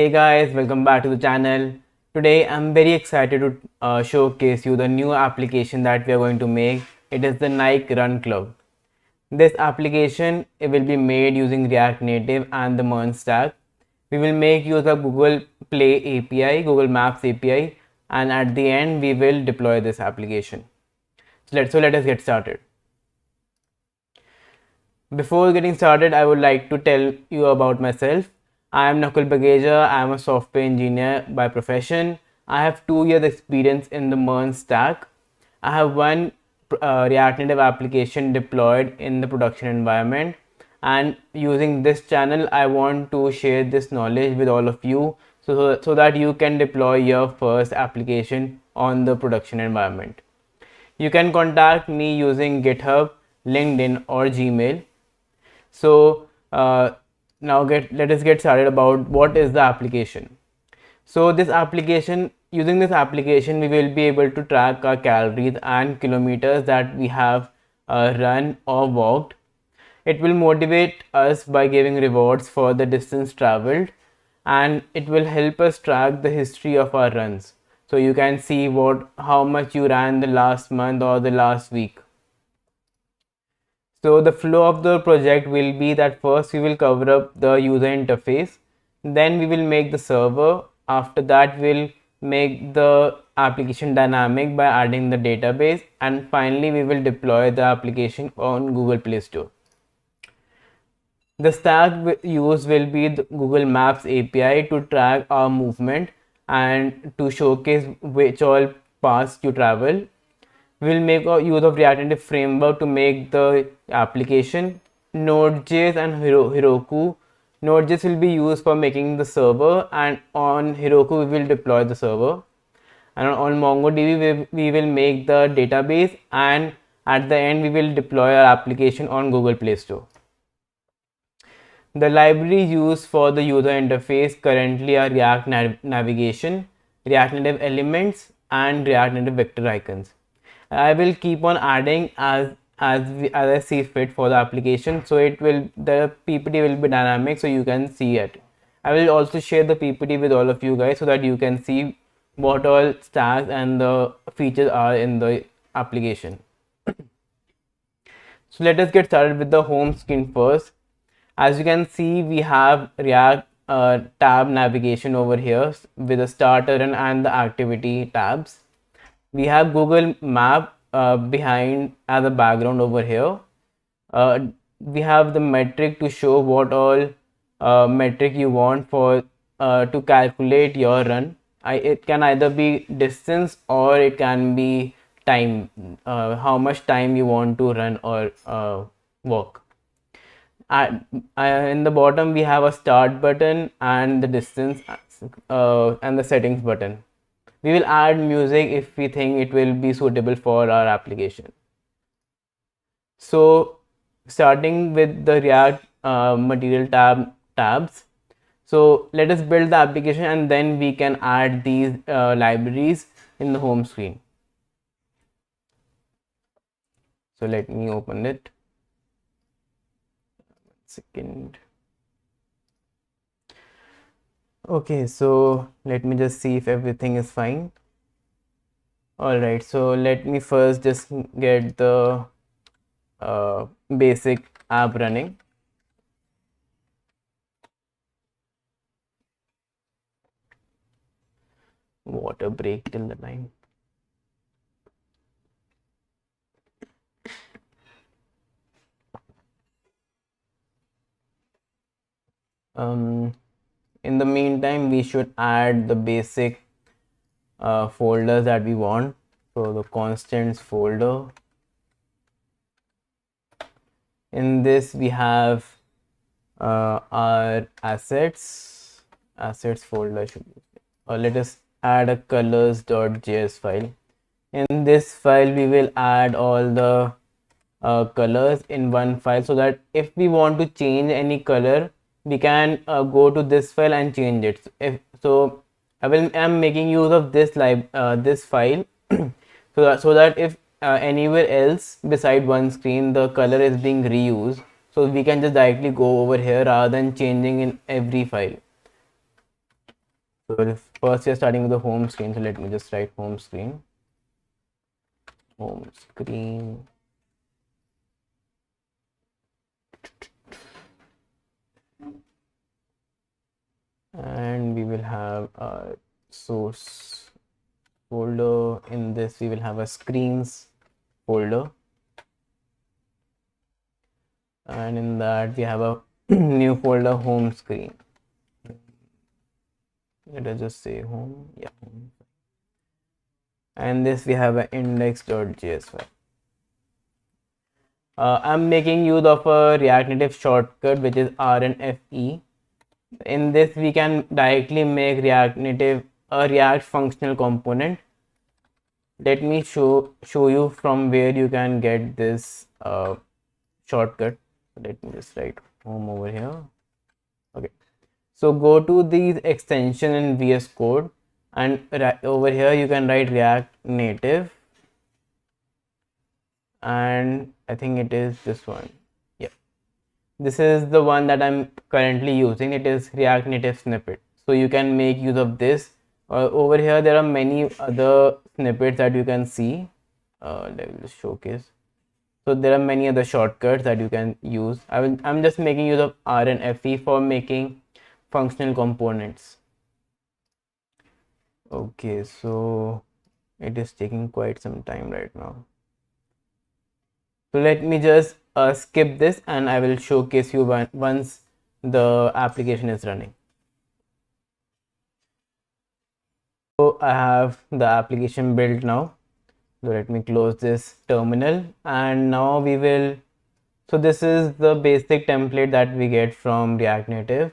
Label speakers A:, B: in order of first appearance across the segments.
A: Hey guys, welcome back to the channel. Today I'm very excited to showcase you the new application that we are going to make. It is the Nike Run Club. This application it will be made using React Native and the MERN stack. We will make use of Google Play API, Google Maps API, and at the end we will deploy this application. So let us get started. Before getting started, I would like to tell you about myself. I am Nakul Bageja. I am a software engineer by profession. I have 2 years experience in the MERN stack. I have one React Native application deployed in the production environment, and using this channel, I want to share this knowledge with all of you so that you can deploy your first application on the production environment. You can contact me using GitHub, LinkedIn, or Gmail. So now let us get started about what is the application. So using this application we will be able to track our calories and kilometers that we have run or walked. It will motivate us by giving rewards for the distance traveled, and it will help us track the history of our runs. So you can see how much you ran the last month or the last week. So the flow of the project will be that first we will cover up the user interface, then we will make the server. After that we'll make the application dynamic by adding the database, and finally we will deploy the application on Google Play Store. The stack used will be the Google Maps API to track our movement and to showcase which all paths you travel. We'll make use of React Native framework to make the application. Node.js and Heroku. Node.js will be used for making the server, and on Heroku we will deploy the server. And on MongoDB we will make the database, and at the end we will deploy our application on Google Play Store. The libraries used for the user interface currently are React Navigation, React Native Elements, and React Native Vector Icons. I will keep on adding as I see fit for the application. So the PPT will be dynamic, so you can see it. I will also share the PPT with all of you guys so that you can see what all stacks and the features are in the application. So let us get started with the home screen first. As you can see, we have React tab navigation over here with the starter and the activity tabs. We have Google Map behind as a background over here. We have the metric to show what all metric you want for to calculate your run. It can either be distance or it can be time, how much time you want to run or walk. In the bottom we have a start button and the distance and the settings button. We will add music if we think it will be suitable for our application. So starting with the React material tabs. So let us build the application and then we can add these libraries in the home screen. So let me open it. 1 second. Okay, so let me just see if everything is fine. Alright, so let me first just get the basic app running. Water break till the time. In the meantime, we should add the basic folders that we want. So the constants folder. In this we have our assets folder should be. Let us add a colors.js file. In this file we will add all the colors in one file, so that if we want to change any color we can go to this file and change it. I'm making use of this this file so that if anywhere else beside one screen the color is being reused, so we can just directly go over here rather than changing in every file. So first we are starting with the home screen. So let me just write home screen. Home screen. And we will have a source folder. In this we will have a screens folder, and in that we have a new folder, home screen. Let us just say home. Yeah, home. And this we have an index.js file. I'm making use of a React Native shortcut which is RNFE. In this we can directly make React Native a React functional component. Let me show you from where you can get this shortcut. Let me just write home over here. Okay, so go to the extension in VS Code, and over here you can write React Native, and I think it is this one. Yeah, this is the one that I'm currently using. It is React Native snippet. So you can make use of this. Over here there are many other snippets that you can see. Let me just showcase. So there are many other shortcuts that you can use. I'm just making use of R and FE for making functional components. Okay, so it is taking quite some time right now. So let me just skip this, and I will showcase you once the application is running. So I have the application built now. So let me close this terminal, and now we will. So this is the basic template that we get from React Native.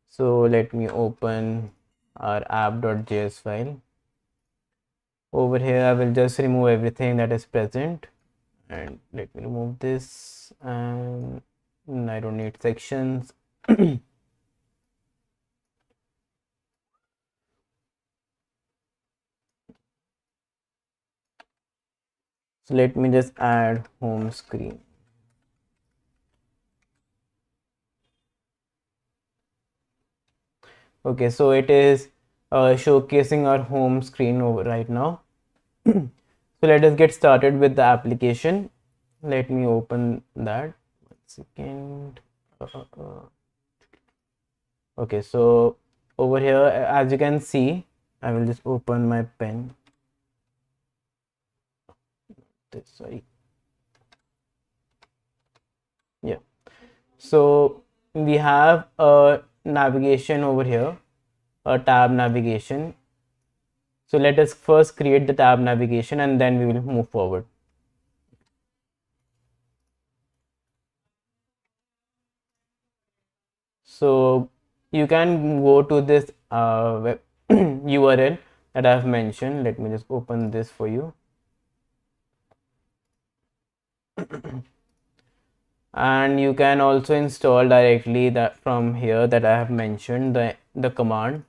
A: So let me open our app.js file. Over here I will just remove everything that is present, and let me remove this, and I don't need sections. So let me just add home screen. Okay, so it is showcasing our home screen over right now. So let us get started with the application. Let me open that. 1 second. Okay, so over here, as you can see, I will just open my pen. Sorry. Yeah. So we have a navigation over here, a tab navigation. So let us first create the tab navigation, and then we will move forward. So you can go to this web URL that I have mentioned. Let me just open this for you. And you can also install directly that from here that I have mentioned the command.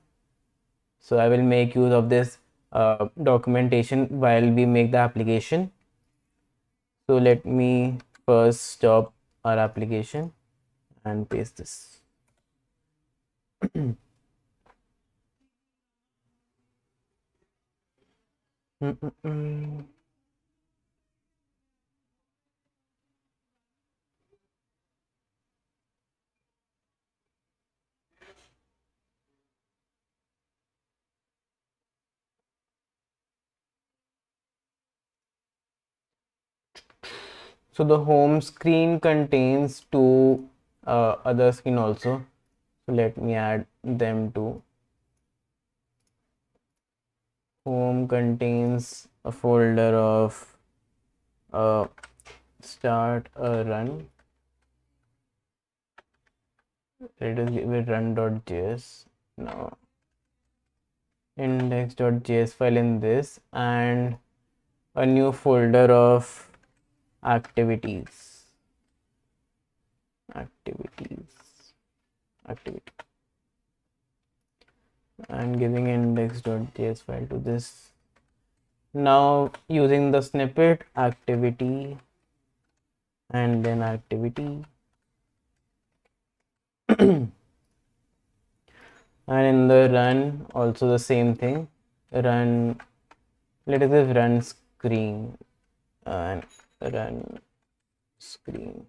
A: So I will make use of this documentation while we make the application. So let me first stop our application and paste this. So the home screen contains two other screen also. So let me add them too. Home contains a folder of start a run. Let us give it run.js. Now index.js file in this, and a new folder of activity, and giving index.js file to this. Now using the snippet activity and then activity. And in the run also the same thing, run, let us give run screen and run screen,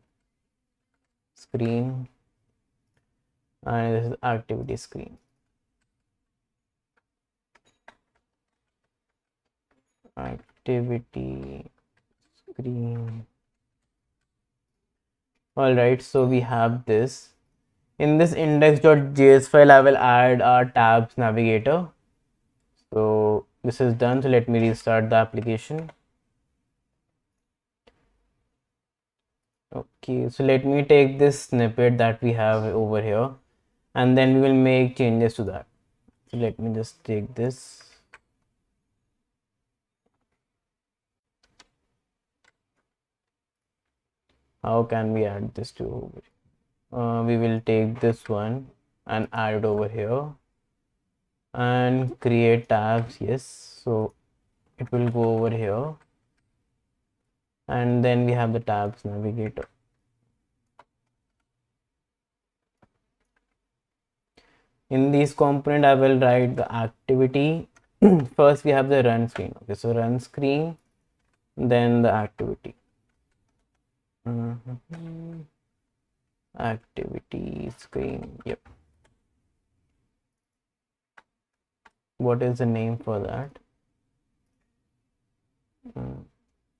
A: and this is activity screen, activity screen. All right, so we have this. In this index.js file, I will add our tabs navigator. So this is done. So let me restart the application. Okay, so let me take this snippet that we have over here, and then we will make changes to that. So let me just take this. How can we add this to over here? We will take this one and add it over here and create tabs. Yes, so it will go over here, and then we have the tabs navigator. In this component, I will write the activity. First we have the run screen. Okay, so run screen, then the activity. Activity screen. Yep. What is the name for that?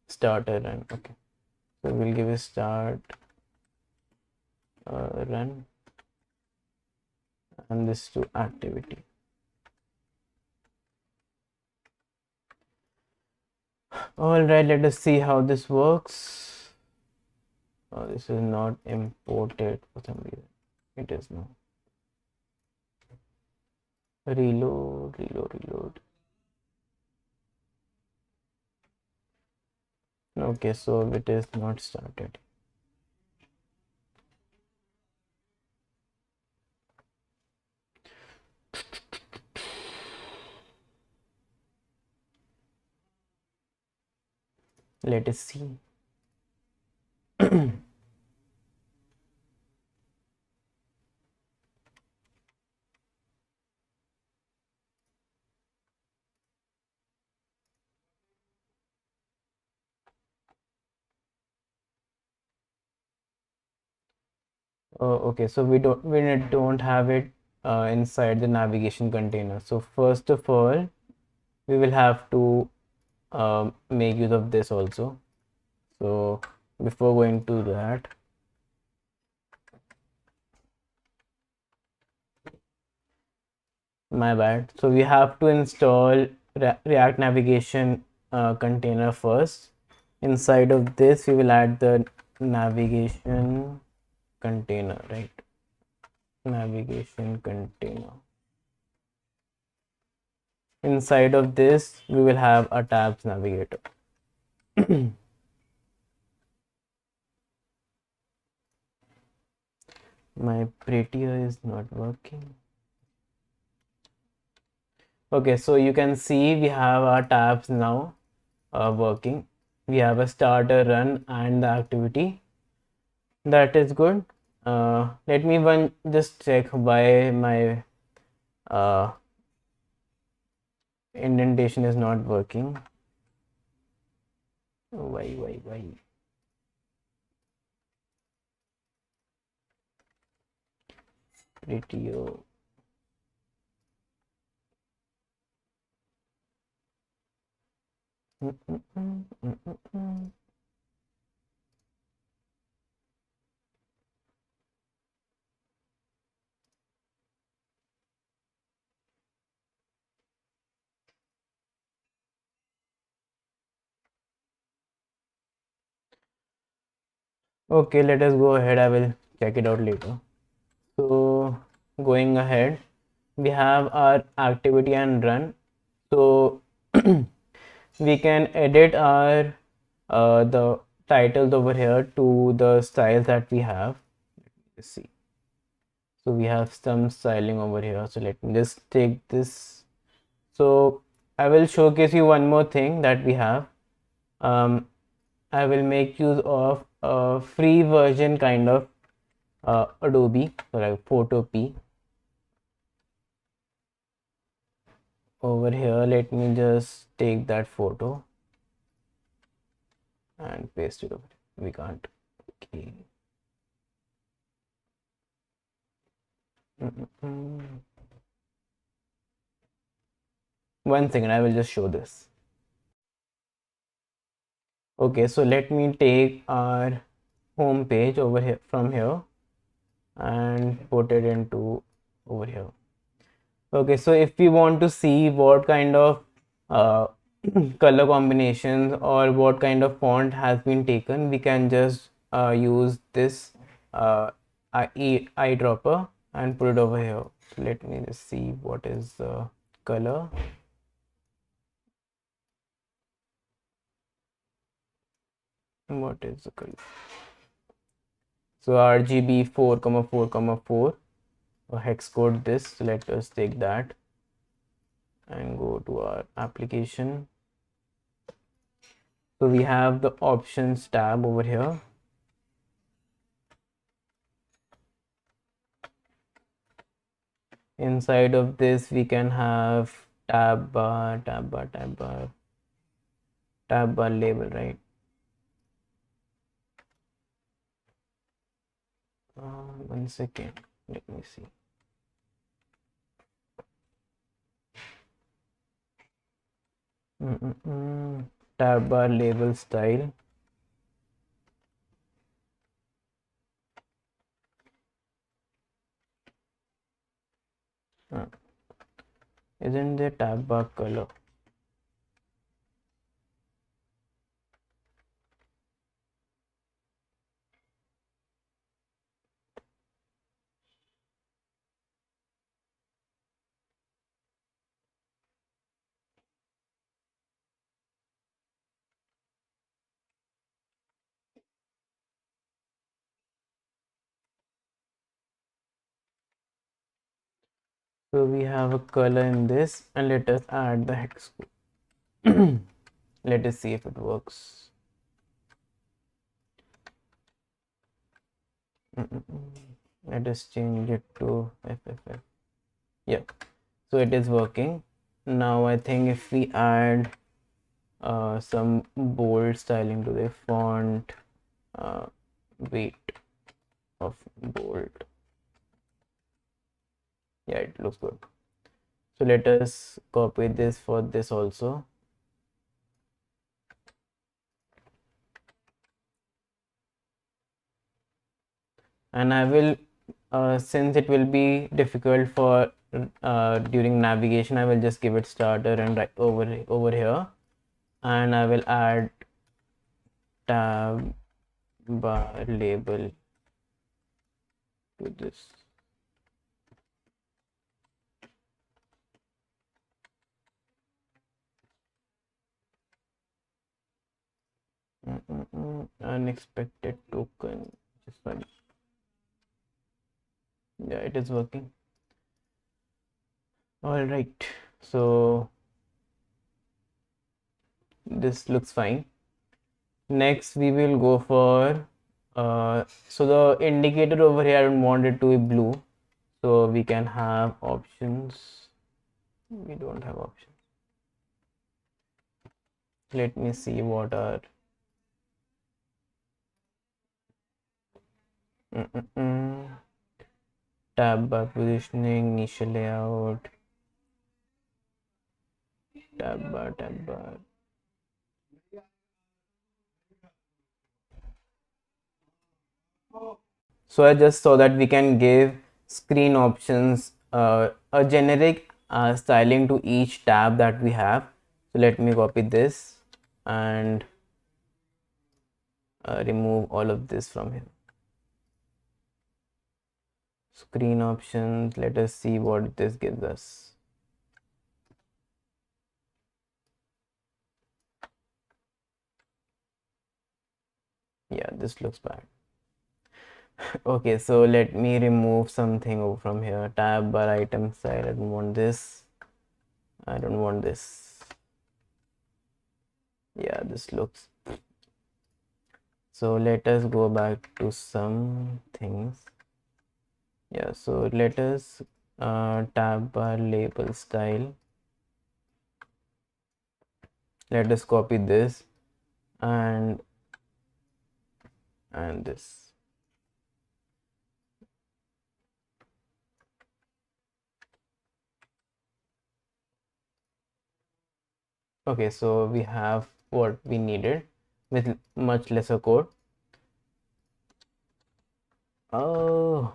A: Starter run. Okay, so we'll give a start run, and this to activity. All right, let us see how this works. Oh, this is not imported for some reason. It is now. Reload. Okay, so it is not started. Let us see. Okay, so we don't have it inside the navigation container. So first of all, we will have to make use of this also. So before going to that, my bad. So we have to install React navigation container first. Inside of this, we will add the navigation container, right? Navigation container. Inside of this, we will have a tabs navigator. My prettier is not working. Okay, so you can see we have our tabs now working. We have a starter, run, and the activity. That is good. Let me just check why my indentation is not working. Why? Prettier. Okay, let us go ahead. I will check it out later. So going ahead, we have our activity and run. So we can edit our the titles over here to the styles that we have. Let's see. So we have some styling over here. So let me just take this. So I will showcase you one more thing that we have. I will make use of a free version kind of Adobe, so like Photo P. over here, let me just take that photo and paste it over. We can't. Okay. One second, I will just show this. Okay, so let me take our home page over here from here and put it into over here. Okay, so if we want to see what kind of uh, color combinations or what kind of font has been taken, we can just use this eyedropper and put it over here. So let me just see what is the color. What is the color? So RGB 4,4,4 hex code this. So let us take that and go to our application. So we have the options tab over here. Inside of this we can have tab bar label, right? One second, let me see. Tab bar label style. Isn't there tab bar color? So we have a color in this, and let us add the hex code. Let us see if it works. Let us change it to FFF. Yeah, so it is working. Now I think if we add some bold styling to the font, weight of bold, yeah, it looks good. So let us copy this for this also. And I will since it will be difficult for during navigation, I will just give it starter and right over here, and I will add tab bar label to this. Unexpected token. Sorry. Yeah, it is working. All right, so this looks fine. Next we will go for so the indicator over here, I don't want it to be blue, so we can have options. We don't have options. Let me see what are tab bar positioning, niche layout, tab bar. So I just saw that we can give screen options, a generic styling to each tab that we have. So let me copy this and remove all of this from here. Screen options, let us see what this gives us. Yeah, this looks bad. Okay, so let me remove something over from here. Tab bar item style, I don't want this. I don't want this. Yeah, this looks. So let us go back to some things. Yeah, so let us tab bar label style. Let us copy this and this. Okay, so we have what we needed with much lesser code. Oh,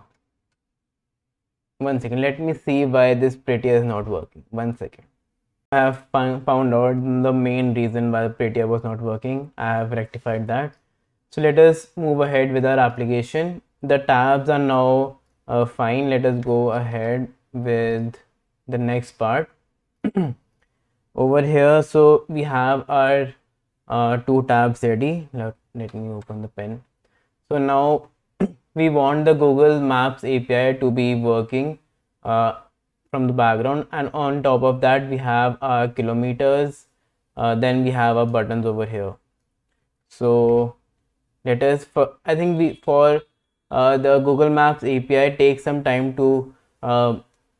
A: 1 second. Let me see why this prettier is not working. 1 second. I have found out the main reason why the prettier was not working. I have rectified that. So let us move ahead with our application. The tabs are now fine. Let us go ahead with the next part. Over here, so we have our two tabs ready. Let me open the pen. So now we want the Google Maps API to be working from the background, and on top of that we have our kilometers, then we have our buttons over here. So let us, for I think we for the Google Maps API takes some time to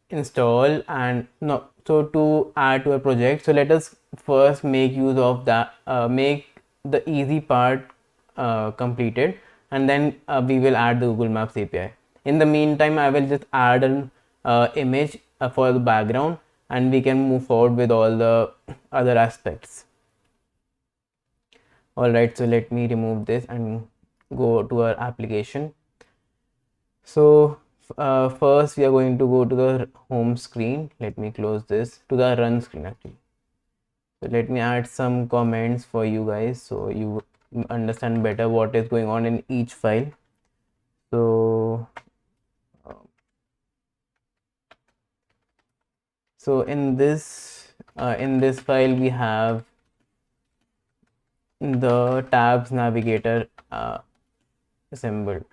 A: install and no, so to add to a project. So let us first make use of that, make the easy part completed, and then we will add the Google Maps API. In the meantime, I will just add an image for the background, and we can move forward with all the other aspects. Alright, so let me remove this and go to our application. So first we are going to go to the home screen. Let me close this, to the run screen actually. So let me add some comments for you guys so you understand better what is going on in each file. So in this file we have the tabs navigator assembled.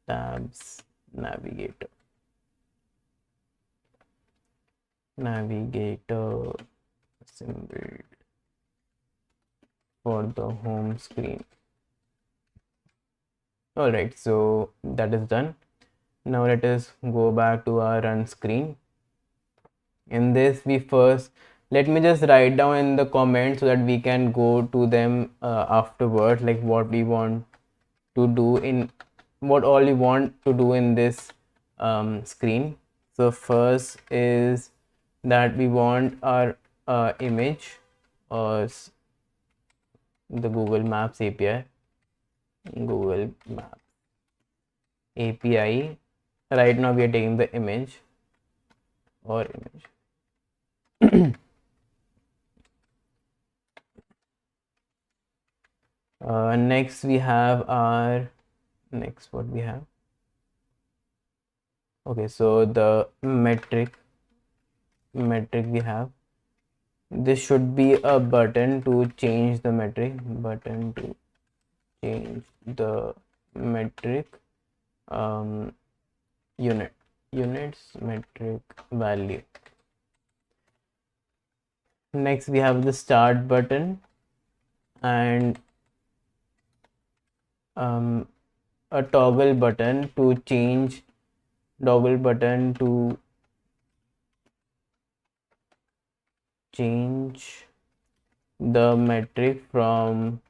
A: Tabs navigator assembled for the home screen. Alright, so that is done. Now let us go back to our run screen. In this, we first, let me just write down in the comments so that we can go to them afterwards, like what we want to do in, what all we want to do in this screen. So first is that we want our image or the Google Maps API. Google Maps API. Right now we are taking the image or image. Next we have our what we have. Okay, so the metric we have, this should be a button to change the metric, button to change the metric units metric value. Next we have the start button and a toggle button to change the metric from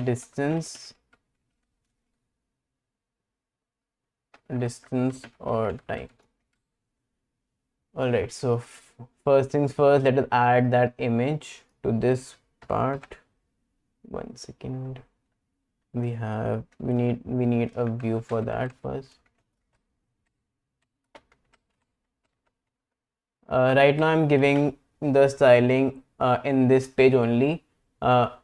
A: distance or time. Alright, so first things first, let us add that image to this part. 1 second. We need a view for that first. Right now I'm giving the styling in this page only,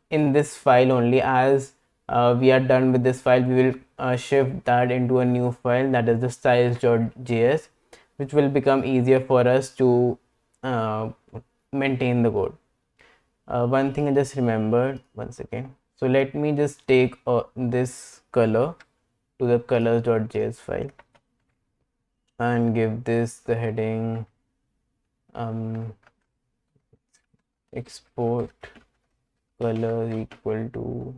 A: in this file only. As we are done with this file, we will shift that into a new file, that is the styles.js, which will become easier for us to maintain the code. One thing I just remembered, 1 second. So let me just take this color to the colors.js file and give this the heading export color equal to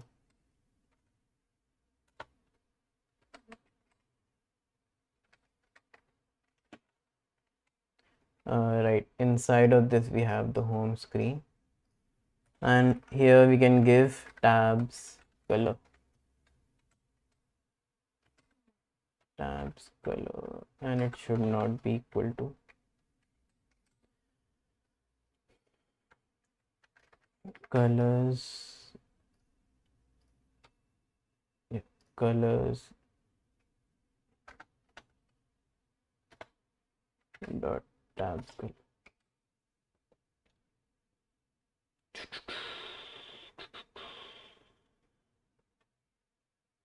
A: Right, inside of this we have the home screen, and here we can give tabs color, and it should not be equal to colors. Yeah, colors dot tabs color.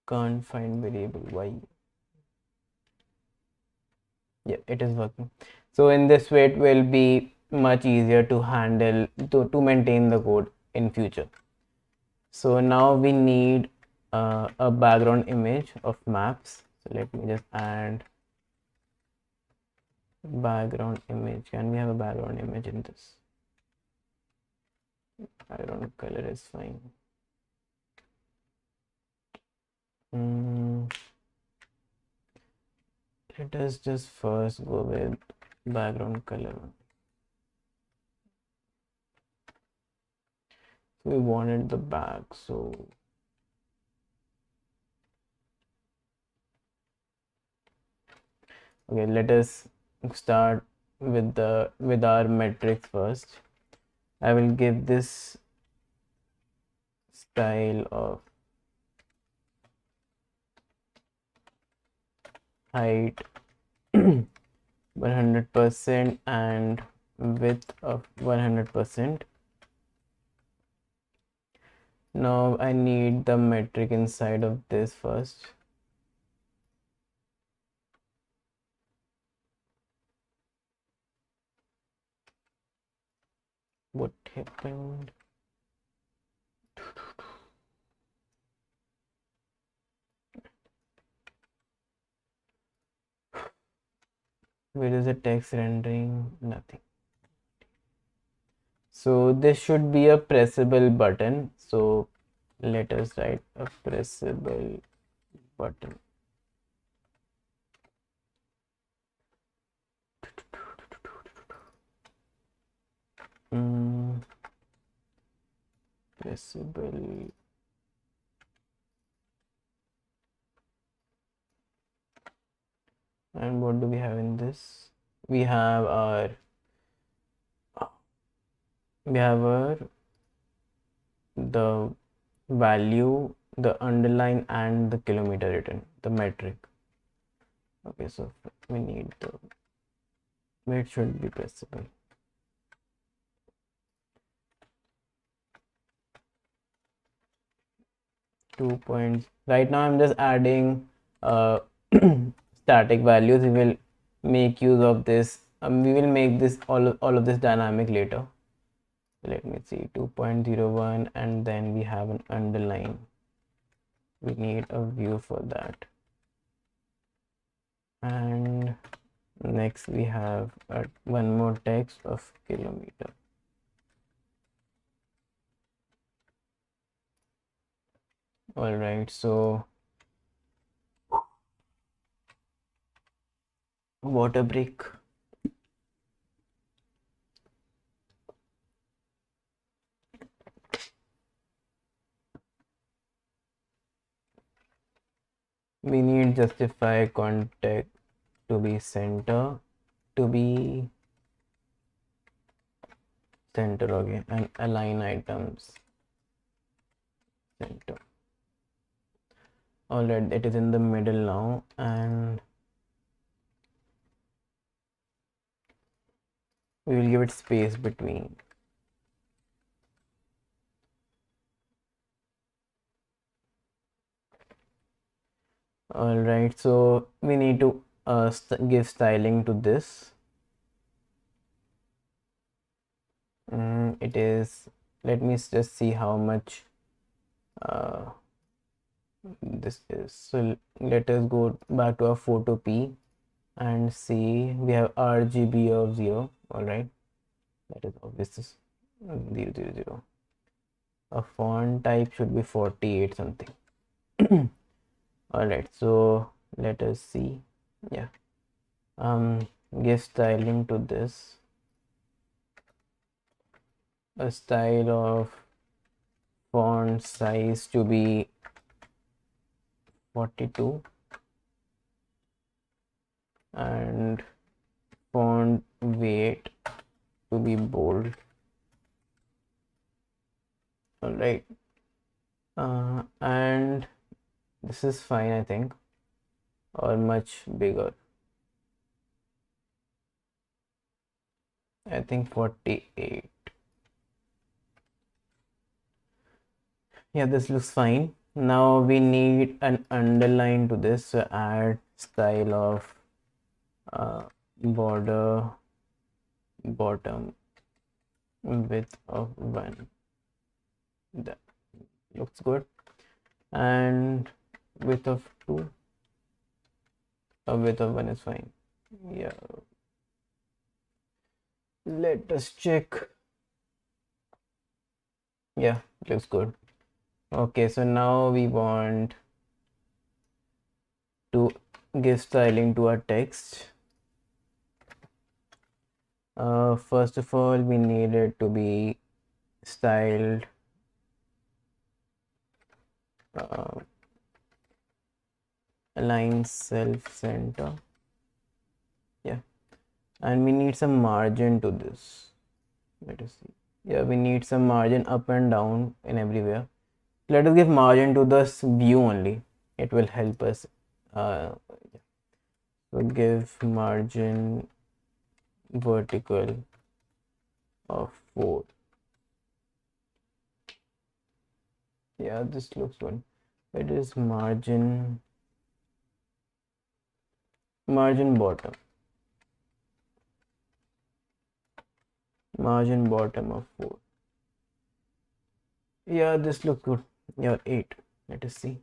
A: Can't find variable y. Yeah, it is working. So in this way it will be much easier to handle to maintain the code in future. So now we need a background image of maps. So let me just add background image. Can we have a background image in this? Background color is fine. Let us just first go with background color. We wanted the back, so okay, let us start with our metrics first. I will give this style of height 100% and width of 100%. Now I need the metric inside of this first. What happened? Where is the text rendering? Nothing. So this should be a pressable button. So let us write a pressable button. Pressable. And what do we have in this? We have our the value, the underline, and the kilometer written, the metric. Okay, so we need the it should be pressable. 2 points. Right now I'm just adding static values. We will make use of this. We will make this all of this dynamic later. Let me see, 2.01, and then we have an underline. We need a view for that. And next we have one more text of kilometer. All right, so water break. We need justify contact to be center, okay, and align items center. All right, it is in the middle now, and we will give it space between. All right, so we need to give styling to this. It is, let me just see how much this is. So let us go back to our photo P and see we have RGB of 0. All right, that is obvious. 0 0 0. A font type should be 48 something. All right, so let us see. Yeah, give styling to this. a style of font size to be 42 and font weight to be bold. All right. And this is fine, I think, or much bigger. I think 48. Yeah, this looks fine. Now we need an underline to this, so add style of border bottom width of 1. That looks good. And width of 2, a width of 1 is fine. Yeah, let us check. Yeah, looks good. Okay, so now we want to give styling to our text. First of all, we need it to be styled align self center. Yeah, and we need some margin to this. Let us see. Yeah, we need some margin up and down in everywhere. Let us give margin to this view only. It will help us. So give margin vertical of 4. Yeah, this looks good. It is margin bottom. Margin bottom of 4. Yeah, this looks good. Yeah, 8. Let us see.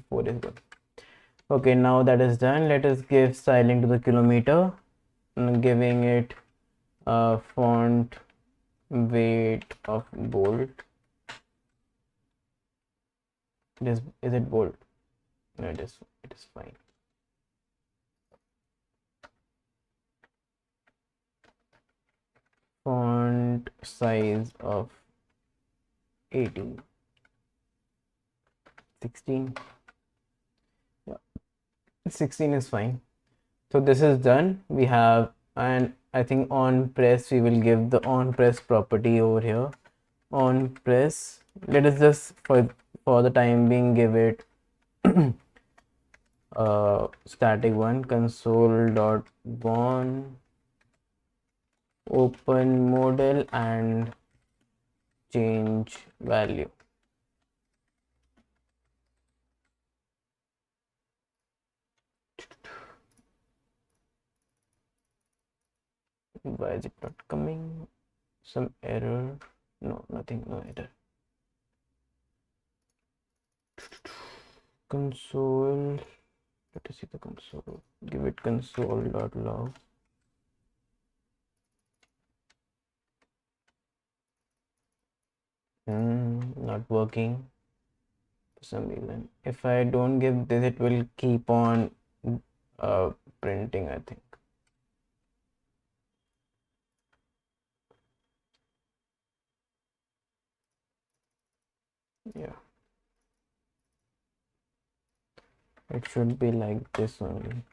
A: 4 is good. Okay, now that is done, let us give styling to the kilometer, giving it a font weight of bold. Is it bold? No, it is fine. Font size of 18. 16. Yeah, 16 is fine. So this is done. We have, and I think on press we will give the on press property over here. On press, let us just for the time being give it static one, console dot one open model and change value. Why is it not coming? Some error? No, nothing, no error. Console, let us see the console. Give it console.log. Not working for some reason. If I don't give this, it will keep on printing, I think. Yeah, it should be like this only.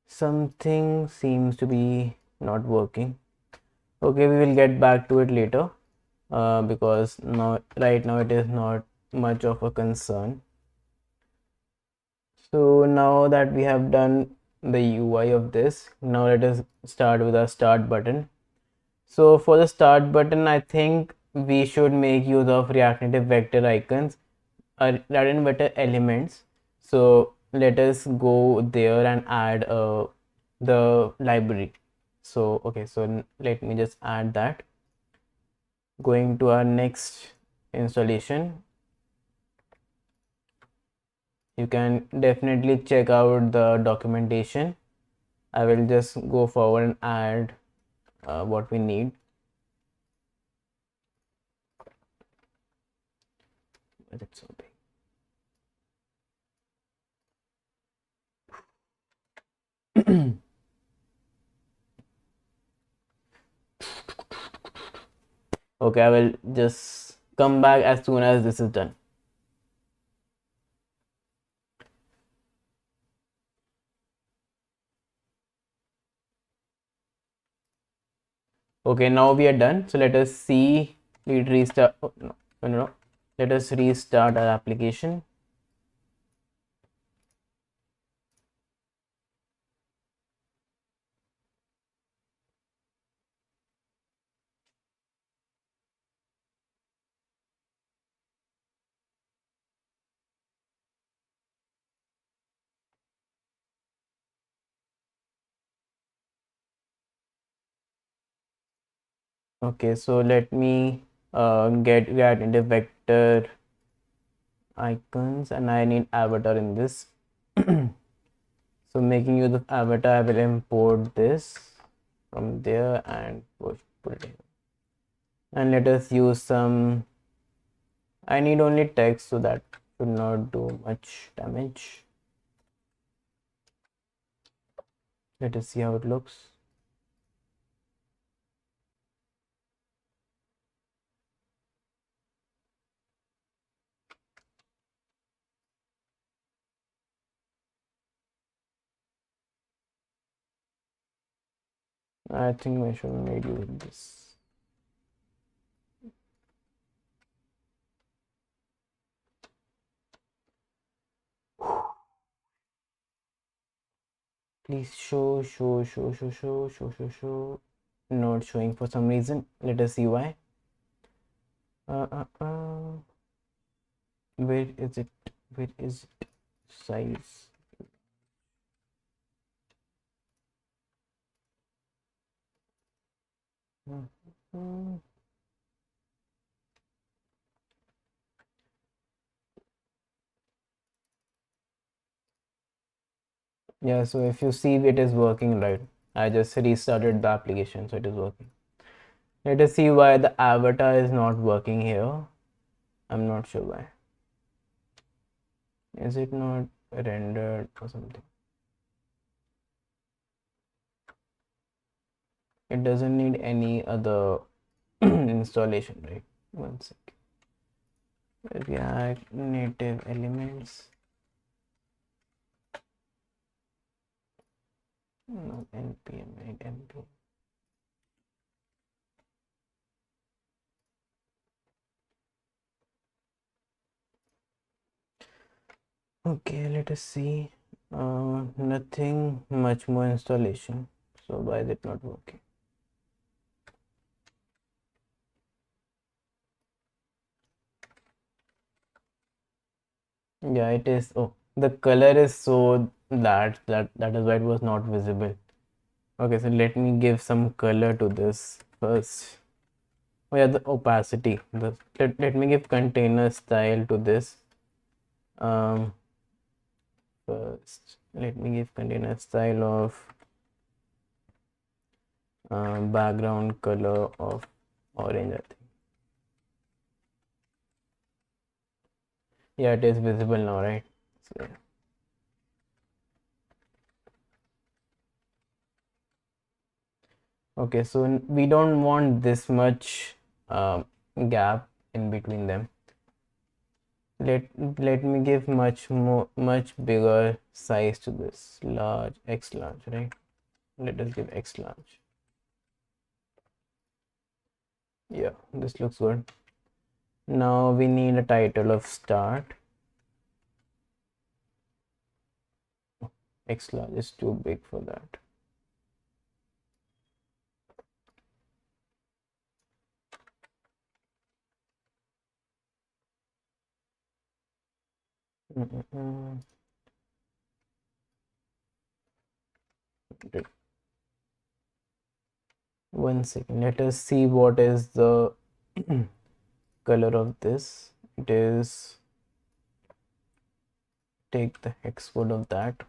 A: Something seems to be not working. Okay, we will get back to it later because right now it is not much of a concern. So now that we have done the UI of this, now let us start with our start button. So for the start button, I think we should make use of React Native vector icons, React Native vector elements. So let us go there and add the library. So okay, so let me just add that. Going to our next installation, you can definitely check out the documentation. I will just go forward and add what we need. is it so big? Okay, I will just come back as soon as this is done. Okay, now we are done. So let us see. We restart. Oh, no, no, no. Let us restart our application. Okay, so let me get into vector icons, and I need avatar in this. So making use of avatar, I will import this from there and put it in. And let us use some. I need only text, so that should not do much damage. Let us see how it looks. I think I should make use of this. Please show. Not showing for some reason. Let us see why. Where is it? Where is it? Size. Yeah, so if you see, it is working, right? I just restarted the application, so it is working. Let us see why the avatar is not working here. I'm not sure why. Is it not rendered or something? It doesn't need any other installation, right? One sec. React native elements. No, npm, right? npm. Okay, let us see. Nothing much more installation. So why is it not working? Yeah, it is. Oh, the color is so that is why it was not visible. Okay, so let me give some color to this first. Oh yeah, the opacity. Let me give container style to this. First, let me give container style of background color of orange, I think. Yeah, it is visible now, right? So, yeah. Okay, so we don't want this much gap in between them. Let me give much bigger size to this, large, x large, right? Let us give x large. Yeah, this looks good. Now we need a title of start. X large is too big for that. One second, let us see what is the color of this. It is, take the hex code of that,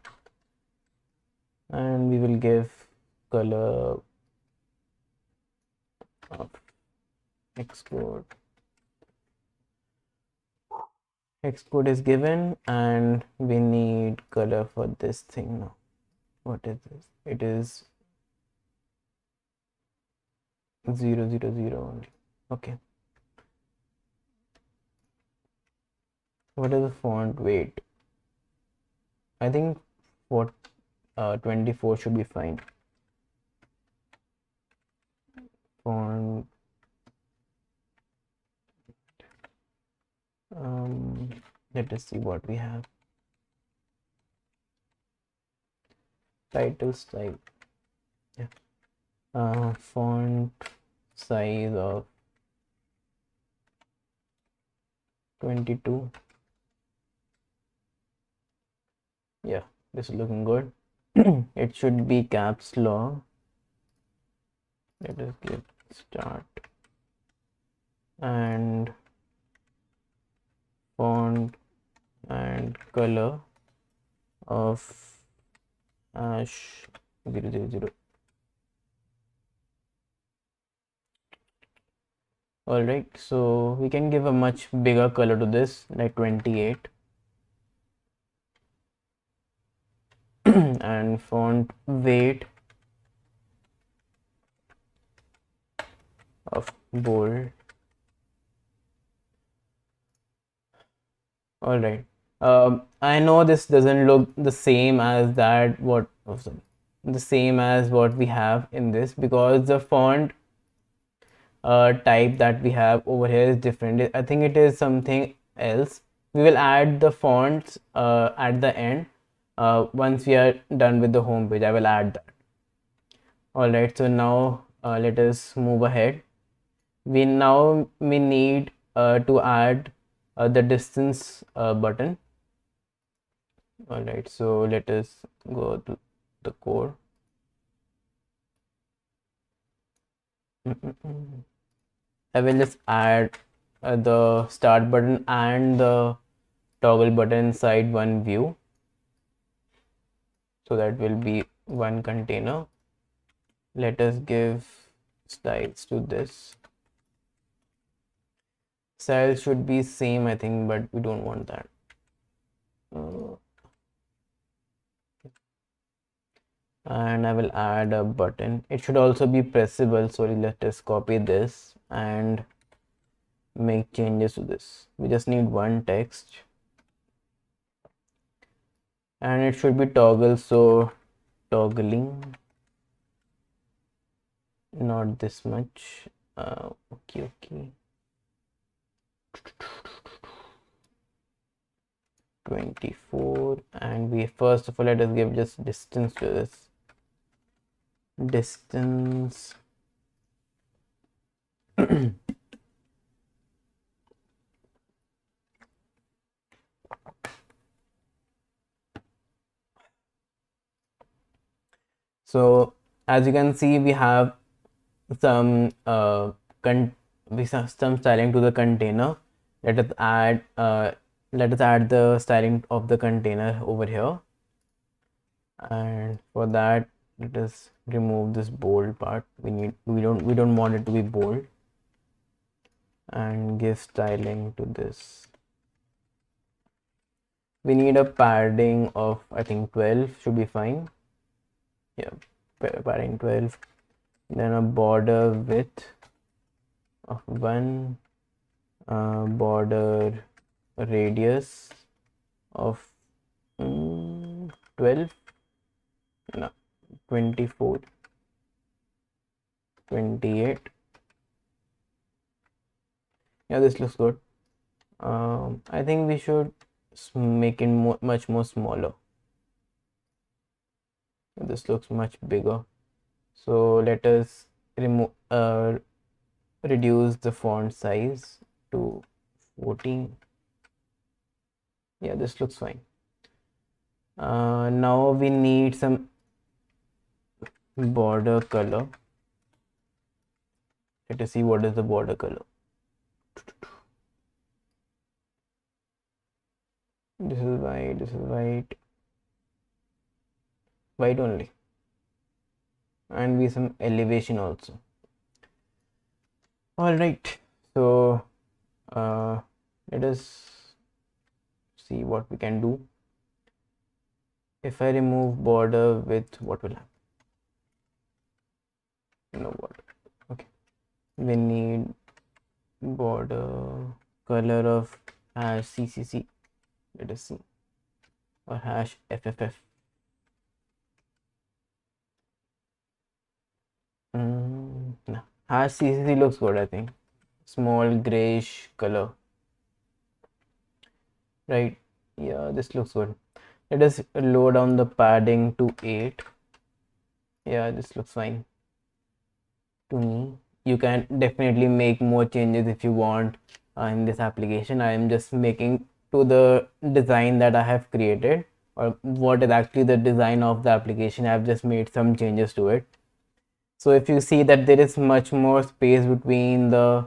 A: and we will give color of hex code. Hex code is given, and we need color for this thing now. What is this? It is 000 only. Okay. What is the font weight? I think what 24 should be fine. Font let us see what we have. Title style. Yeah. Font size of 22. Yeah, this is looking good. It should be caps lock. Let us give start. And font and color of ash 000. All right, so we can give a much bigger color to this, like 28. And font weight of bold. All right. I know this doesn't look the same as that the same as what we have in this, because the font type that we have over here is different. I think it is something else. We will add the fonts at the end. Once we are done with the home page, I will add that. All right, so now let us move ahead. We need to add the distance button. All right, so let us go to the code. I will just add the start button and the toggle button inside one view, so that will be one container. Let us give styles to this. Styles should be same, I think, but we don't want that. And I will add a button. It should also be pressable, so let us copy this and make changes to this. We just need one text, and it should be toggle, so toggling, not this much. Okay. 24, and we first of all let us give just distance to this. Distance so as you can see, we have some some styling to the container. Let us add the styling of the container over here, and for that let us remove this bold part. We don't want it to be bold, and give styling to this. We need a padding of, I think, 12 should be fine. Yeah, padding 12. Then a border width of 1, border radius of 12, no, 24, 28. Yeah, this looks good. I think we should make it much more smaller. This looks much bigger, so let us reduce the font size to 14. Yeah, this looks fine. Now we need some border color. Let us see what is the border color. This is white, this is white only, and we some elevation also. All right, so let us see what we can do. If I remove border width, what will happen? No border. Okay. We need border color of hash CCC. Let us see. Or hash FFF. No. Hash CCC looks good, I think. Small grayish color. Right. Yeah, this looks good. Let us lower down the padding to 8. Yeah, this looks fine to me. You can definitely make more changes if you want in this application. I am just making to the design that I have created, or what is actually the design of the application. I have just made some changes to it. So if you see that there is much more space between the,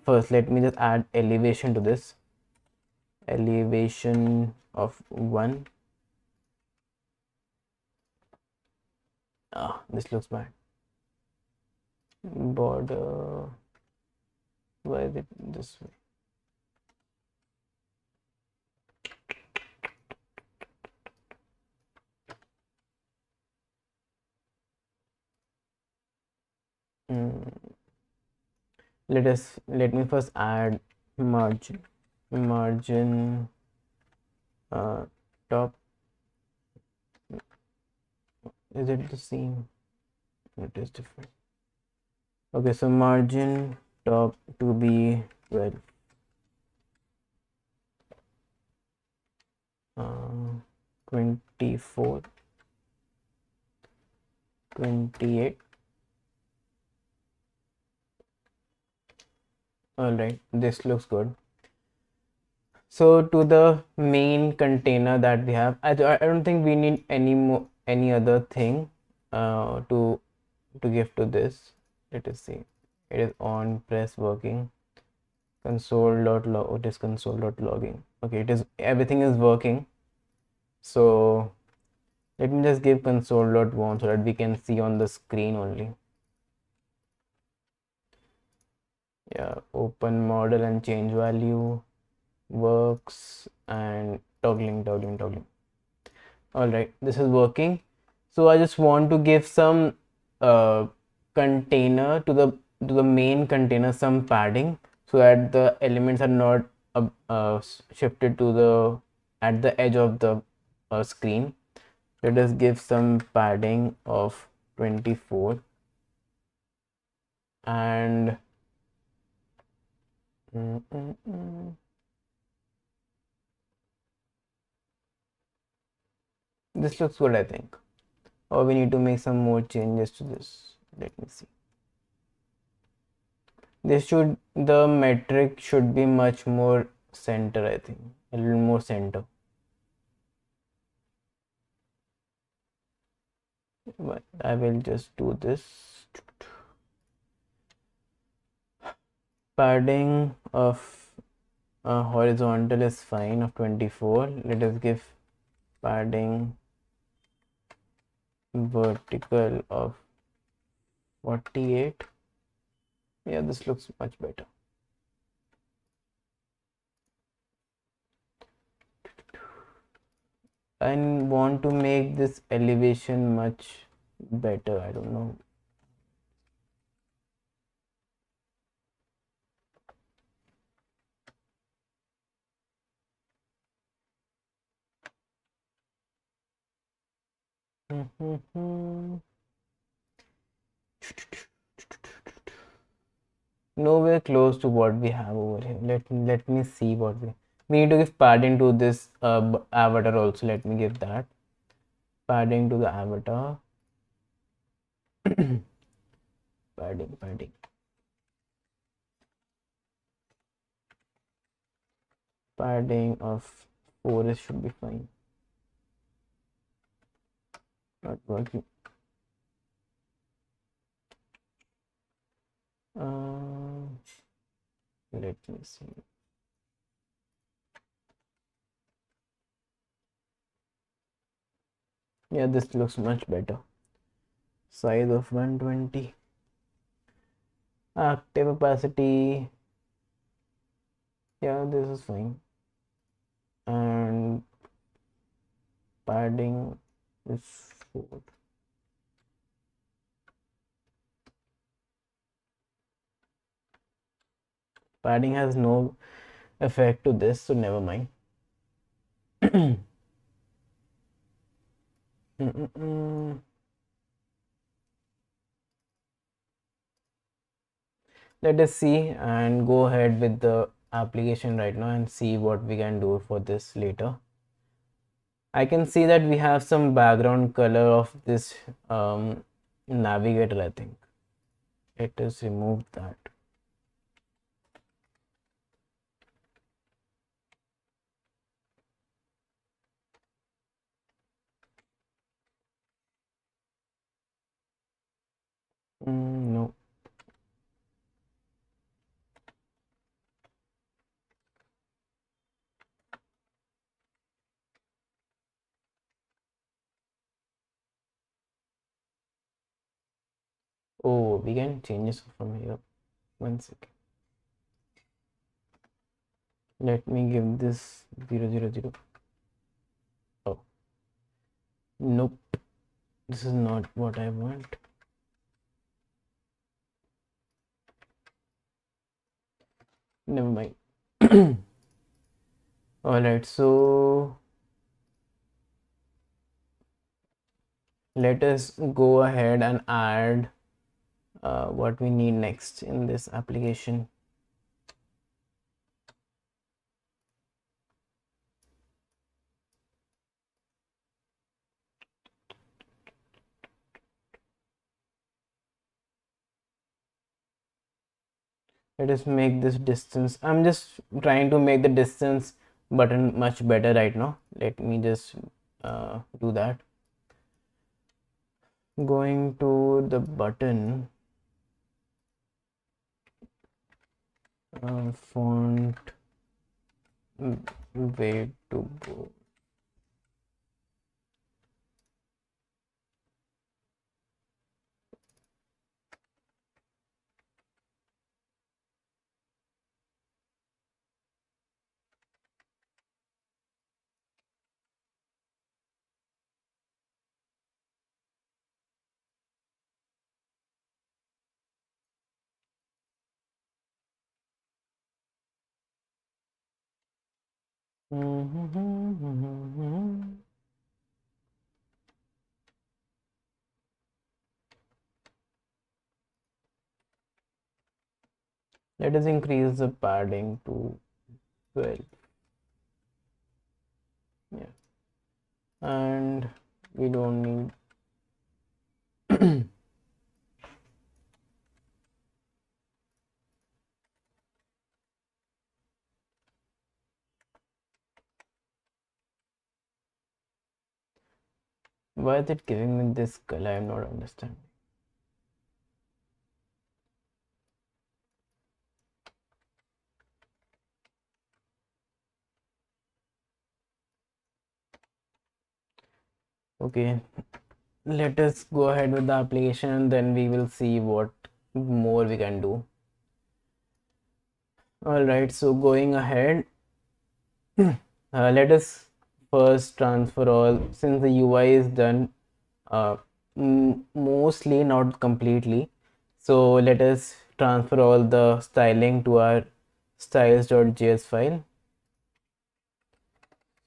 A: first let me just add elevation to this. Elevation of 1. This looks bad. Border, why is it this way? Let me first add margin top. Is it the same? It is different. Okay, so margin top to be 12. 24, 28. All right, this looks good. So to the main container that we have, I don't think we need any other thing to give to this. Let us see. It is on, press working, console.log. It is console.logging. Okay, it is, everything is working. So let me just give console.one so that we can see on the screen only. Yeah, open model and change value, works, and toggling. All right, this is working. So I just want to give some container to the main container, some padding, so that the elements are not shifted to the at the edge of the screen. Let us give some padding of 24 and this looks good, I think. Or we need to make some more changes to this. Let me see. The metric should be much more center, I think. A little more center. But I will just do this. Padding of horizontal is fine, of 24. Let us give padding vertical of 48. Yeah, this looks much better. I want to make this elevation much better. I don't know. Nowhere close to what we have over here. Let me see what we need to give padding to this avatar also. Let me give that padding to the avatar. padding. Padding of 4 should be fine. Not working. Let me see. Yeah, this looks much better. Size of 120. Active opacity. Yeah, this is fine. and padding is 4. Padding has no effect to this, so never mind. Let us see and go ahead with the application right now and see what we can do for this later. I can see that we have some background color of this navigator. I think let us remove that. No. Oh, we can change this from here. 1 second. Let me give this 000. Oh, nope. This is not what I want. Never mind. All right, so let us go ahead and add what we need next in this application. Let us make this distance. I'm just trying to make the distance button much better right now. Let me just do that. Going to the button, font, way to go. Let us increase the padding to 12. Yeah, and we don't need why is it giving me this color? I'm not understanding. Okay, let us go ahead with the application and then we will see what more we can do. All right, so going ahead, let us first transfer all, since the UI is done mostly, not completely. So let us transfer all the styling to our styles.js file.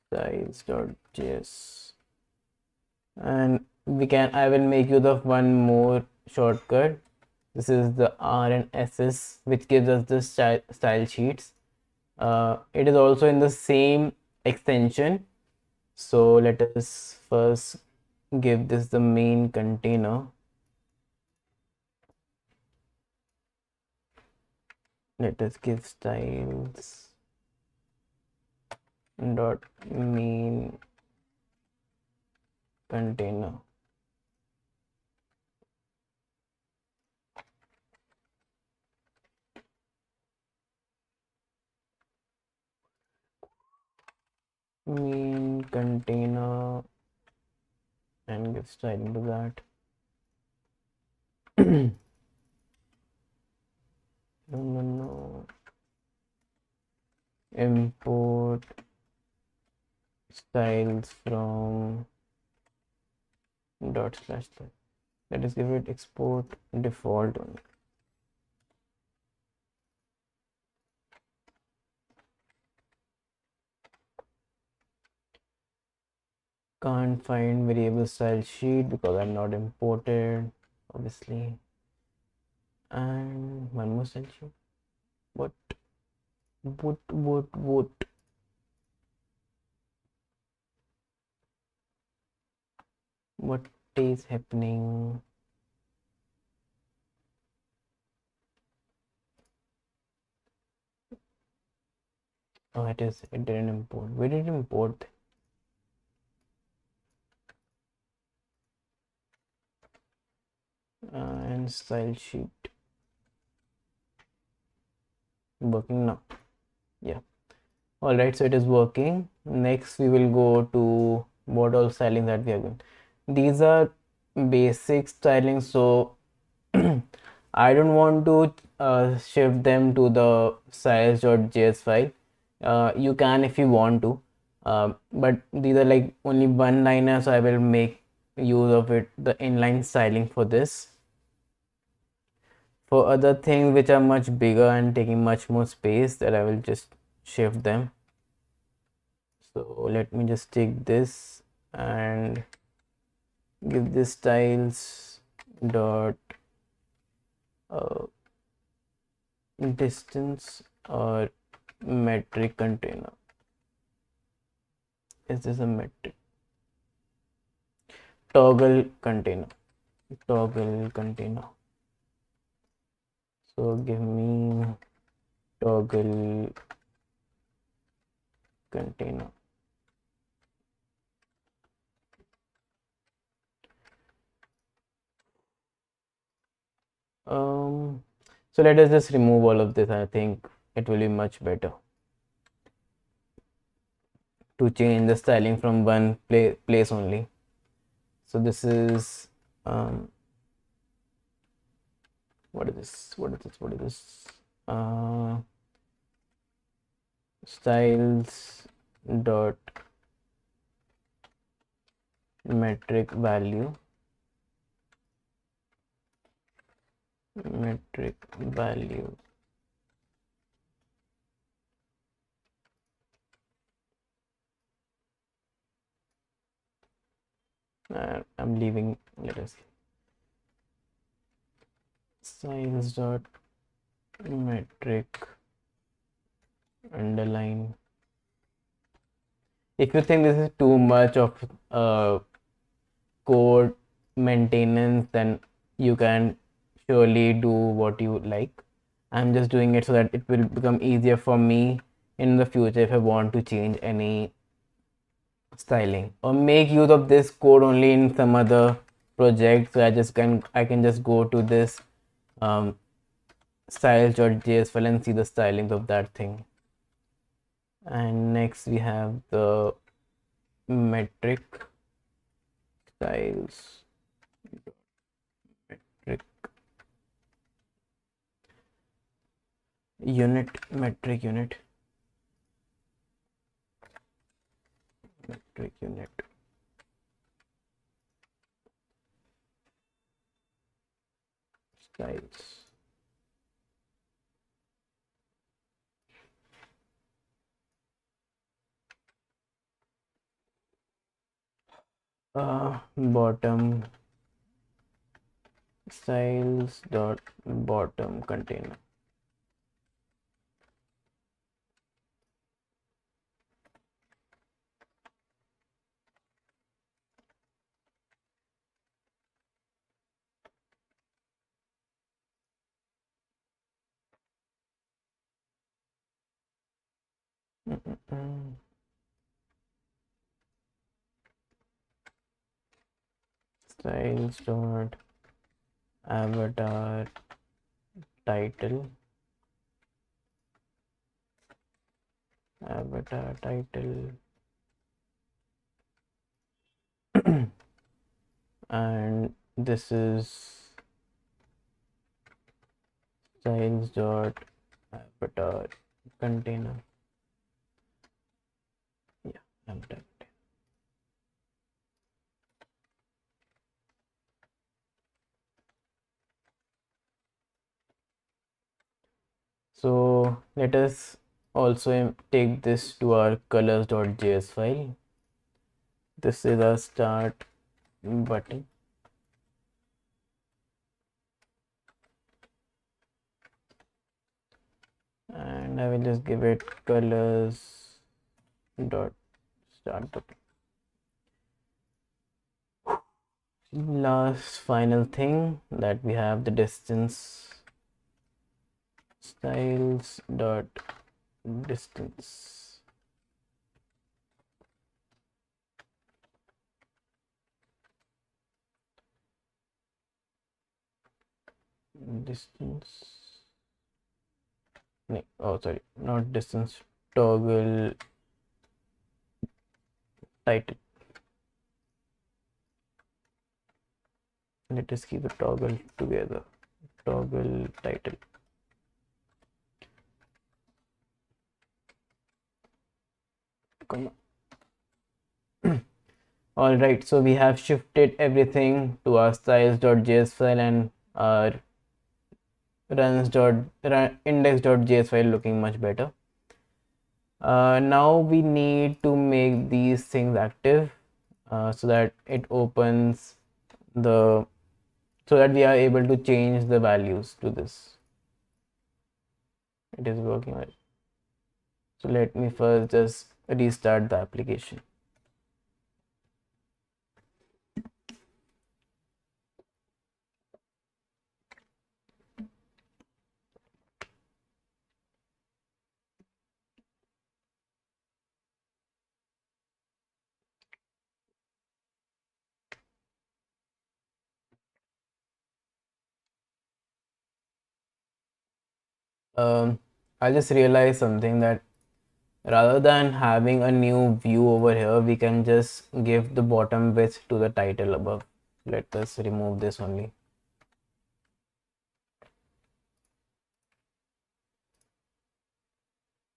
A: Styles.js, and I will make you the one more shortcut. This is the R and SS, which gives us the style sheets. It is also in the same extension. So let us first give this the main container. Let us give styles dot main container. Main container and give styling to that. No. Import styles from dot slash style. Let us give it export default only. Can't find variable style sheet because I'm not imported, obviously. And one more style sheet. What? What? What is happening? Oh, it is. It didn't import. We didn't import. And style sheet working now. Yeah. All right. So it is working. Next, we will go to what all styling that we are doing. These are basic styling. So I don't want to shift them to the styles.js file. You can if you want to, but these are like only one liner, so I will make use of it, the inline styling for this. For other things which are much bigger and taking much more space, that I will just shift them. So let me just take this and give this styles dot distance or metric container. Is this a metric? Toggle container. Toggle container. So give me toggle container. So let us just remove all of this. I think it will be much better to change the styling from one place only. So this is what is this? What is this? What is this? Styles dot metric value. Metric value. I'm leaving. Let us see. Styles dot metric underline. If you think this is too much of code maintenance, then you can surely do what you like. I'm just doing it so that it will become easier for me in the future if I want to change any styling or make use of this code only in some other project. So I can just go to this styles.js file and see the stylings of that thing. And next we have the metric styles metric unit metric unit metric unit styles. Bottom styles dot bottom container. Styles dot avatar title avatar title and this is styles dot avatar container. Yeah, I'm done. So let us also take this to our colors.js file. This is our start button. And I will just give it colors dot start button. Last final thing that we have the distance styles dot distance. Distance. No, oh, sorry, not distance. Toggle title. Let us keep the toggle together. Toggle title. Come on. All right, so we have shifted everything to our styles.js file and our index.js file looking much better. Now we need to make these things active so that it opens the so that we are able to change the values to this. It is working right. So let me first just restart the application. I just realized something, that rather than having a new view over here, we can just give the bottom width to the title above. Let us remove this only.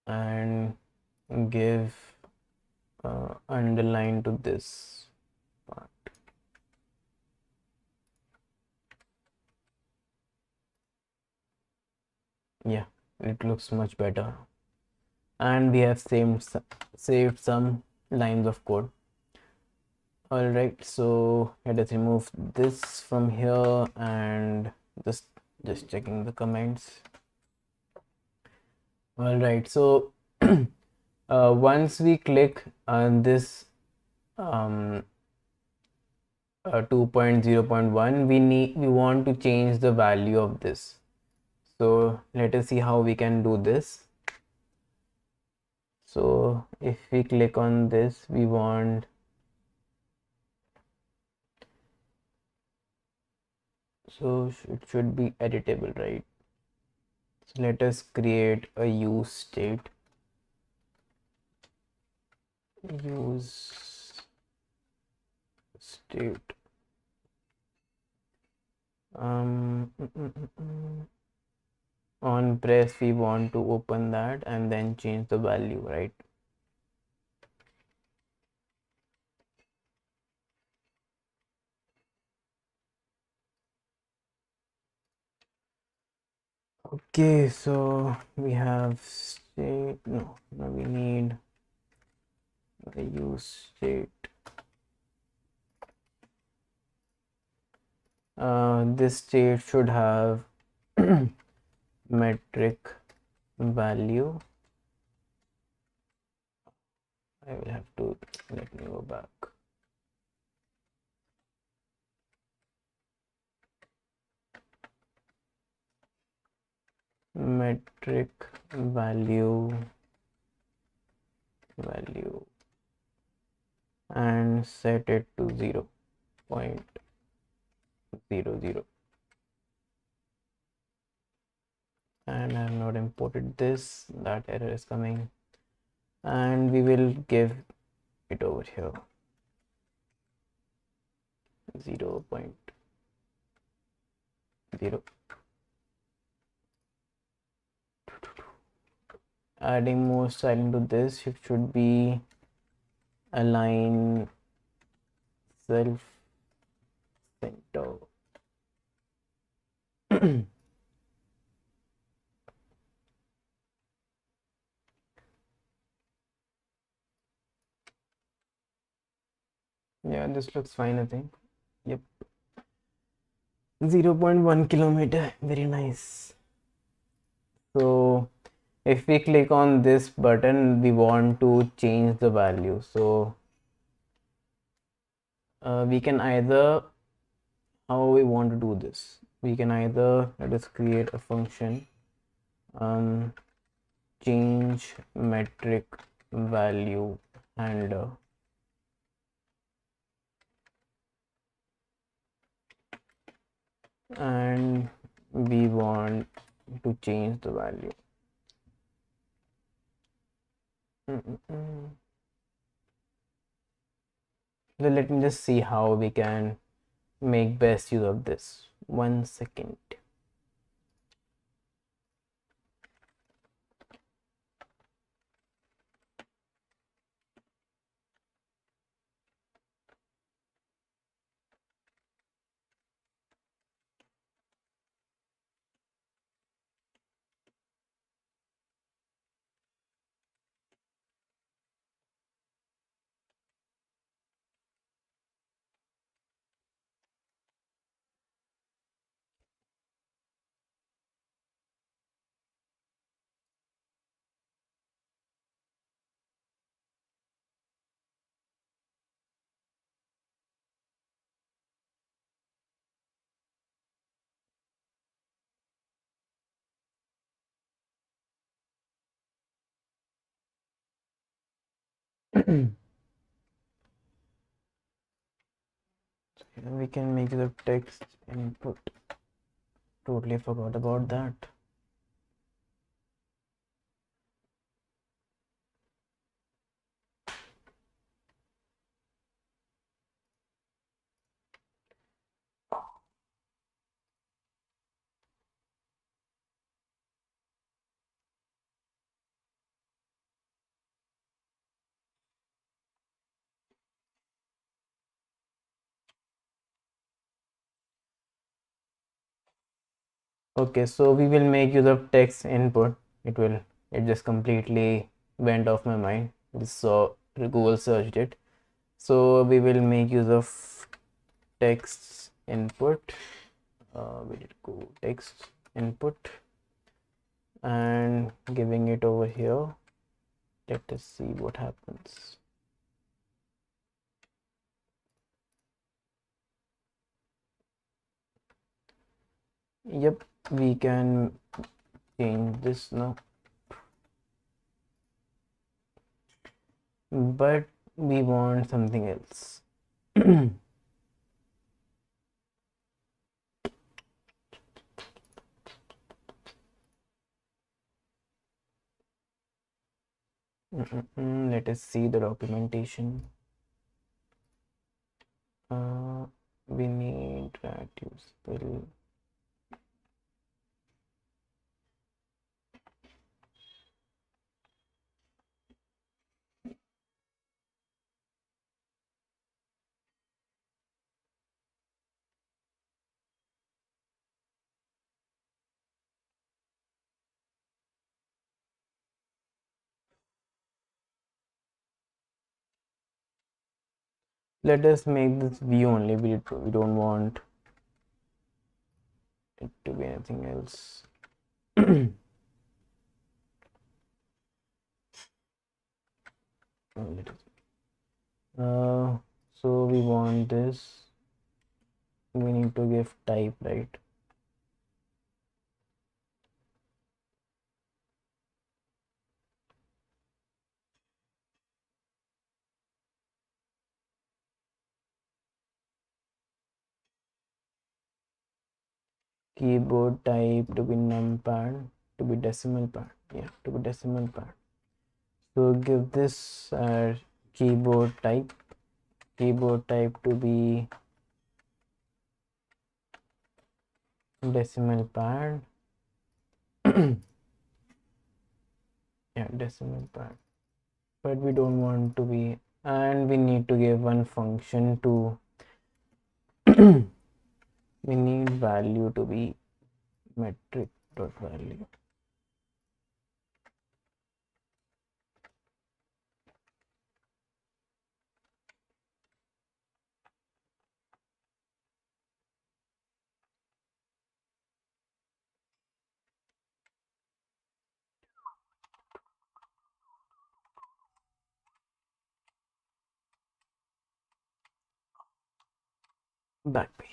A: And give underline to this part. Yeah, it looks much better. And we have saved some lines of code. All right, so let us remove this from here and just checking the comments. All right, so once we click on this 2.0.1, we want to change the value of this. So let us see how we can do this. So if we click on this, we want, so it should be editable, right? So let us create a use state. Use state. On press, we want to open that and then change the value, right? Okay, so we have state. No, now we need the use state. This state should have metric value. I will have to, let me go back. Metric value and set it to 0.00. And I have not imported this, that error is coming, and we will give it over here 0.0. Adding more styling to this, it should be align self center. Yeah, this looks fine, I think. Yep. 0.1 kilometer. Very nice. So if we click on this button, we want to change the value. So we can either, how we want to do this, we can either, let us create a function, change metric value handler, and we want to change the value. So let me just see how we can make best use of this. 1 second. We can make the text input. Totally forgot about that. Okay, so we will make use of text input. It just completely went off my mind. So Google searched it. So we will make use of text input. We did go text input and giving it over here. Let us see what happens. Yep, we can change this now, but we want something else. Let us see the documentation. We need that useful. Let us make this view only. We don't want it to be anything else. So we want this. We need to give type, right? Keyboard type to be numpad, to be decimal pad. Yeah, to be decimal pad. So give this keyboard type to be decimal pad. Yeah, decimal pad. But we don't want to be, and we need to give one function to we need value to be metric dot value. back pain.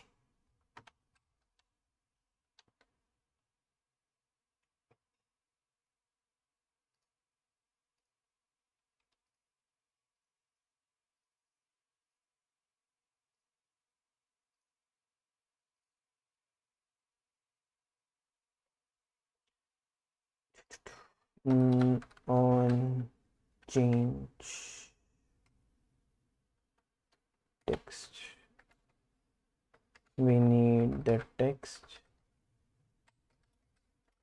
A: On change text, we need the text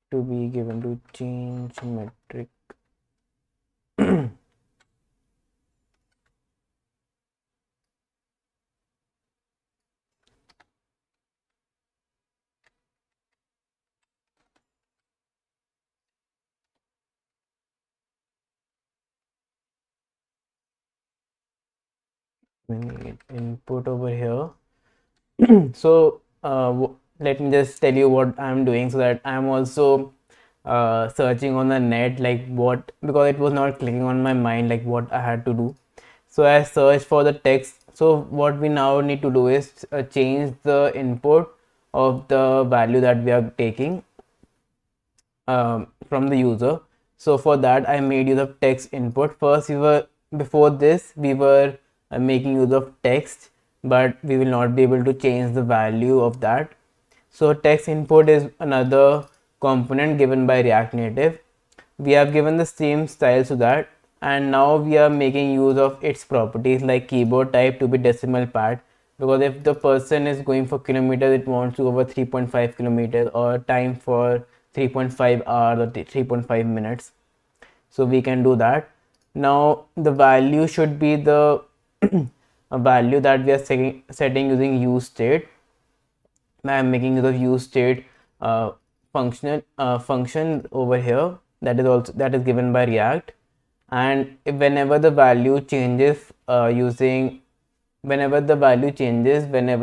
A: to be given to change metric. We need input over here. So let me just tell you what I'm doing, so that I'm also searching on the net, like what, because it was not clicking on my mind like what I had to do. So I searched for the text. So what we now need to do is change the input of the value that we are taking from the user. So for that I made use of text input. First we were, before this we were making use of text, but we will not be able to change the value of that. So text input is another component given by React Native. We have given the same style to that, and now we are making use of its properties like keyboard type to be decimal pad, because if the person is going for kilometers, it wants to over 3.5 kilometers, or time for 3.5 hours or 3.5 minutes. So we can do that. Now the value should be the a value that we are setting using use state. I am making use of use state function over here, that is also, that is given by React. And if whenever the value changes whenever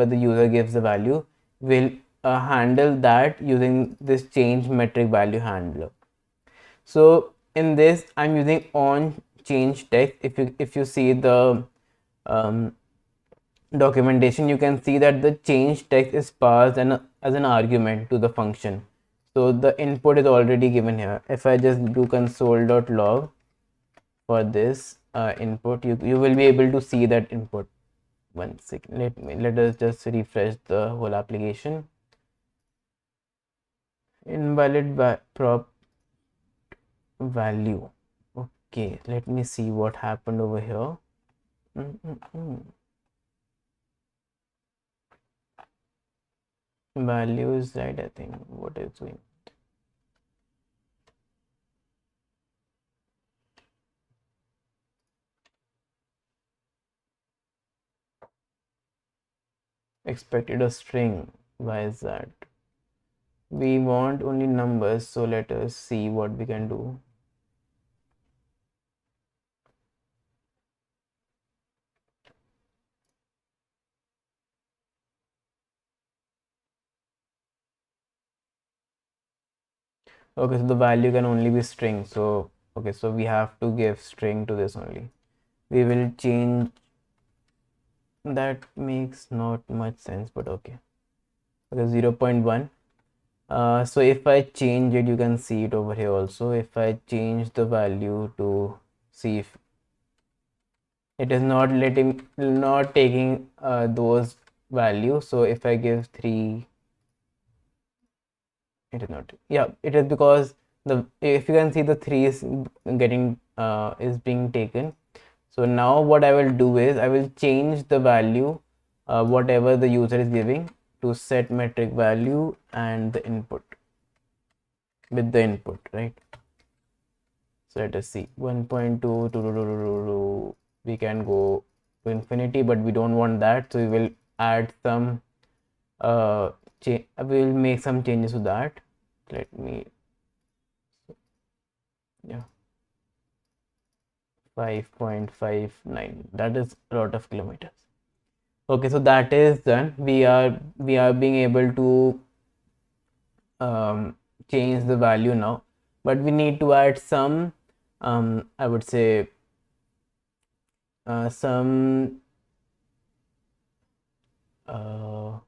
A: the user gives the value, we'll handle that using this change metric value handler. So in this I'm using on change text. If you see the um, documentation, you can see that the change text is passed as an argument to the function. So the input is already given here. If I just do console.log for this input, you will be able to see that input. One second, let us just refresh the whole application. Invalid prop value. Okay, let me see what happened over here. Value is right, I think. What is doing? Expected a string. Why is that? We want only numbers, so let us see what we can do. Okay, so the value can only be string. So okay, so we have to give string to this only. We will change. That makes not much sense, but okay. Okay, 0.1. So if I change it, you can see it over here also. If I change the value to see if it is not taking those values. So if I give 3, it is not. Yeah, it is because the, if you can see, the 3 is getting is being taken. So now what I will do is I will change the value whatever the user is giving to set metric value and the input with the input, right? So let us see, 1.2 we can go to infinity, but we don't want that, so we will add some we will make some changes to that. Let me, yeah, 5.59, that is a lot of kilometers. Okay, so that is done. We are being able to change the value now, but we need to add some I would say some uh,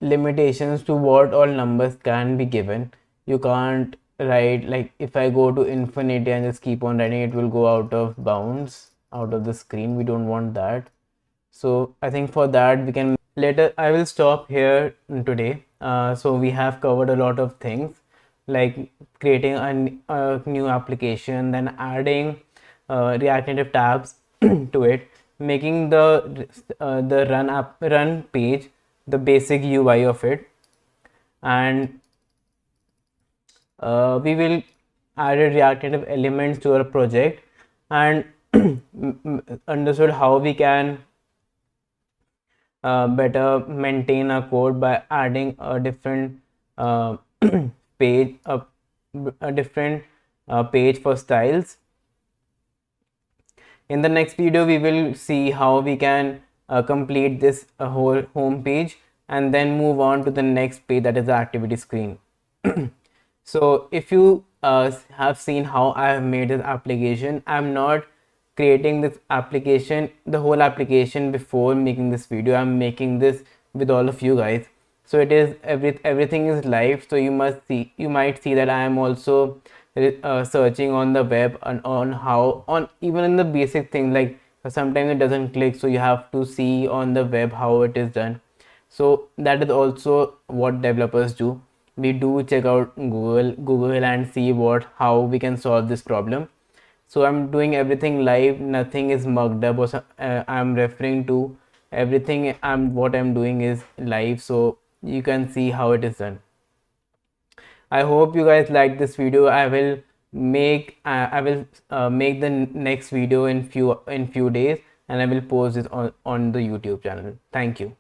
A: limitations to what all numbers can be given. You can't write, like if I go to infinity and just keep on writing, it will go out of bounds, out of the screen. We don't want that. So I think for that we can later. I will stop here today. So we have covered a lot of things, like creating a new application, then adding React Native tabs to it, making the run page, the basic UI of it, and we will add React Native elements to our project, and understood how we can better maintain our code by adding a different page, a different page for styles. In the next video, we will see how we can complete this whole home page and then move on to the next page, that is the activity screen. So if you have seen how I have made this application, I'm not creating this application, the whole application, before making this video. I'm making this with all of you guys. So it is everything is live. So you might see that I am also searching on the web and on how, on even in the basic thing, like sometimes it doesn't click, so you have to see on the web how it is done. So that is also what developers do. We do check out Google and see what how we can solve this problem. So I'm doing everything live, nothing is mugged up, or I'm referring to everything. What I'm doing is live, so you can see how it is done. I hope you guys like this video. I will make the next video in few days, and I will post it on the YouTube channel. Thank you.